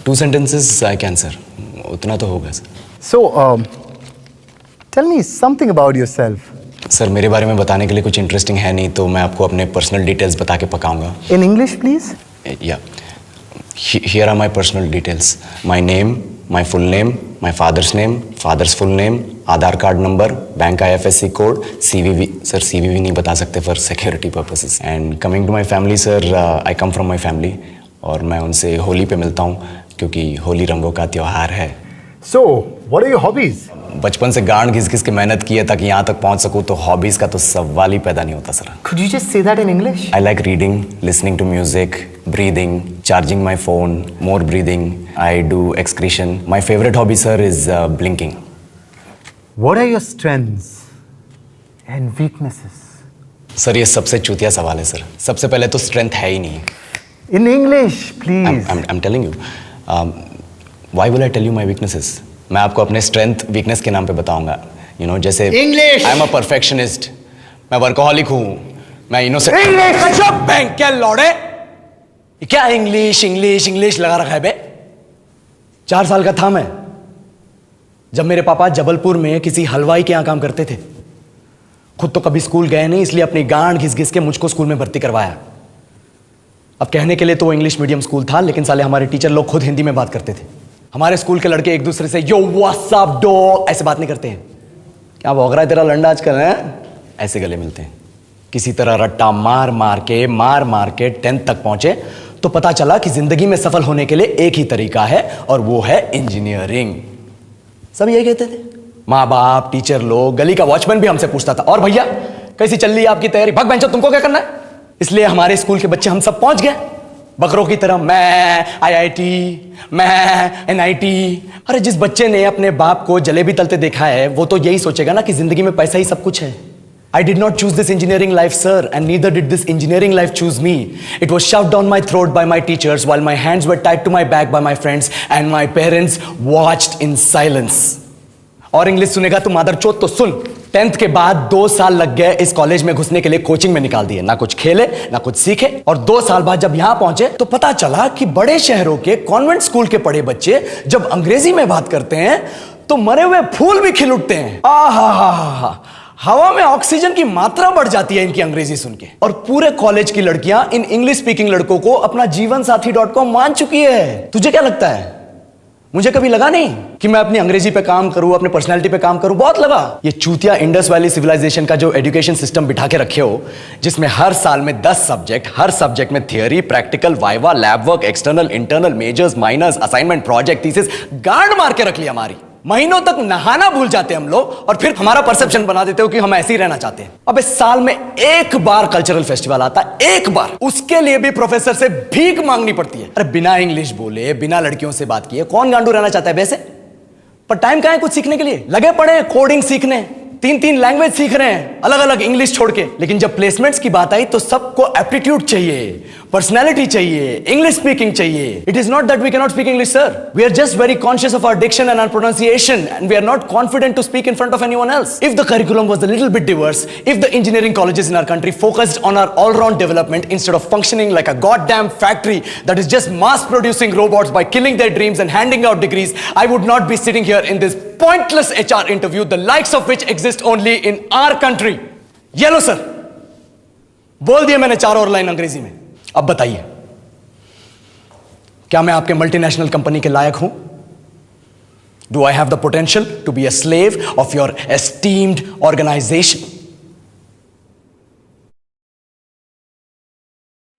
2 sentences I can, sir. उतना तो होगा sir. So, tell me something about yourself. Sir मेरे बारे में बताने के लिए कुछ इंटरेस्टिंग है नहीं, तो मैं आपको अपने पर्सनल डिटेल्स बता के पकाऊंगा. In English, please. Yeah. Here are my personal details. My name, my full name, my father's name, father's full name, Aadhaar card number, bank IFSC code, CVV. Sir CVV नहीं बता सकते for security purposes. And coming to my family, sir, I come from my family. और मैं उनसे होली पे मिलता हूँ क्योंकि होली रंगों का त्योहार है. So, what are your hobbies? बचपन से गांड घिस घिस के मेहनत की है ताकि यहाँ तक पहुँच सकूँ, तो हॉबीज का तो सवाल ही पैदा नहीं होता sir. Could you just say that in English? I like reading, listening to music, breathing, charging my phone, more breathing. I do excretion. My favorite hobby, sir, is blinking. What are your strengths and weaknesses? Sir ये सबसे चूतिया सवाल है sir. सबसे पहले तो strength है ही नहीं. In English, please. I'm telling you. Why will I tell you my weaknesses? मैं आपको अपने स्ट्रेंथ वीकनेस के नाम पे बताऊंगा. You know, जैसे English. I'm a perfectionist. मैं वर्कोहॉलिक हूँ. मैं इनोसेंट. English. अच्छा बैंक क्या लौड़े? क्या इंग्लिश इंग्लिश इंग्लिश लगा रखा है बे? 4 साल का था मैं जब मेरे पापा जबलपुर में किसी हलवाई के यहाँ काम करते थे. खुद तो कभी स्कूल गए नहीं, इसलिए अपनी गांड घिस घिस के मुझको स्कूल में भर्ती करवाया. अब कहने के लिए तो वो इंग्लिश मीडियम स्कूल था, लेकिन साले हमारे टीचर लोग खुद हिंदी में बात करते थे. हमारे स्कूल के लड़के एक दूसरे से यो व्हाट्स अप डॉग ऐसे बात नहीं करते हैं. क्या भौंक रहा है तेरा लंडा आजकल है? ऐसे गले मिलते हैं. किसी तरह रट्टा मार मार के 10th तक पहुंचे तो पता चला कि जिंदगी में सफल होने के लिए एक ही तरीका है, और वो है इंजीनियरिंग. सब यही कहते थे. माँ बाप, टीचर लोग, गली का वॉचमैन भी हमसे पूछता था, और भैया कैसी चल रही है आपकी तैयारी? भग बेंचो, तुमको क्या करना है? इसलिए हमारे स्कूल के बच्चे हम सब पहुंच गए बकरों की तरह. मैं IIT, मैं NIT. अरे जिस बच्चे ने अपने बाप को जलेबी तलते देखा है वो तो यही सोचेगा ना कि जिंदगी में पैसा ही सब कुछ है. I did not choose this engineering life, sir, and neither did this engineering life choose me. It was shoved down my throat by my teachers while my hands were tied to my back by my friends and my parents watched in silence. और English सुनेगा तो मादरचोद तो सुन. 10th के बाद 2 साल लग गए इस कॉलेज में घुसने के लिए. कोचिंग में निकाल दिए, ना कुछ खेले ना कुछ सीखे. और 2 साल बाद जब यहां पहुंचे तो पता चला कि बड़े शहरों के कॉन्वेंट स्कूल के पढ़े बच्चे जब अंग्रेजी में बात करते हैं तो मरे हुए फूल भी खिल उठते हैं. आहा, हवा में ऑक्सीजन की मात्रा बढ़ जाती है इनकी अंग्रेजी सुन के. और पूरे कॉलेज की लड़कियां इन इंग्लिश स्पीकिंग लड़कों को अपना जीवन साथी.com मान चुकी है. तुझे क्या लगता है? मुझे कभी लगा नहीं कि मैं अपनी अंग्रेजी पे काम करूं, अपने पर्सनालिटी पे काम करूं. बहुत लगा. ये चूतिया इंडस वैली सिविलाइजेशन का जो एजुकेशन सिस्टम बिठा के रखे हो, जिसमें हर साल में 10 सब्जेक्ट, हर सब्जेक्ट में theory, practical, viva, lab work, external, internal, majors, minors, assignment, project, thesis, गांड मार के रख लिया हमारी. महीनों तक नहाना भूल जाते हैं हम लोग, और फिर हमारा परसेप्शन बना देते हो कि हम ऐसे ही रहना चाहते हैं. अब इस साल में एक बार कल्चरल फेस्टिवल आता है, एक बार. उसके लिए भी प्रोफेसर से भीख मांगनी पड़ती है. अरे बिना इंग्लिश बोले, बिना लड़कियों से बात किए कौन गांडू रहना चाहता है वैसे? पर टाइम कहाँ है कुछ सीखने के लिए? लगे पड़े हैं कोडिंग सीखने, 3 लैंग्वेज सीख रहे हैं, अलग अलग इंग्लिश छोड़ के. लेकिन जब प्लेसमेंट्स की बात आई तो सबको एप्टीट्यूड चाहिए, पर्सनैलिटी चाहिए, इंग्लिश स्पीकिंग चाहिए. It is not that we can not speak English, sir. We are just very conscious of our diction and our pronunciation, and we are not confident to speak in front of anyone else. If the curriculum was a little bit diverse, if the engineering colleges in our country focused on our all round development instead of functioning like a goddamn factory that is just mass producing robots by killing their dreams and handing out degrees, I would not be sitting here in this pointless HR interview, the likes of which exist only in our country. ये लो sir, बोल दिया मैंने 4 और line अंग्रेजी में. अब बताइए, क्या मैं आपके मल्टीनेशनल कंपनी के लायक हूं? Do I have the potential to be a slave of your esteemed organization?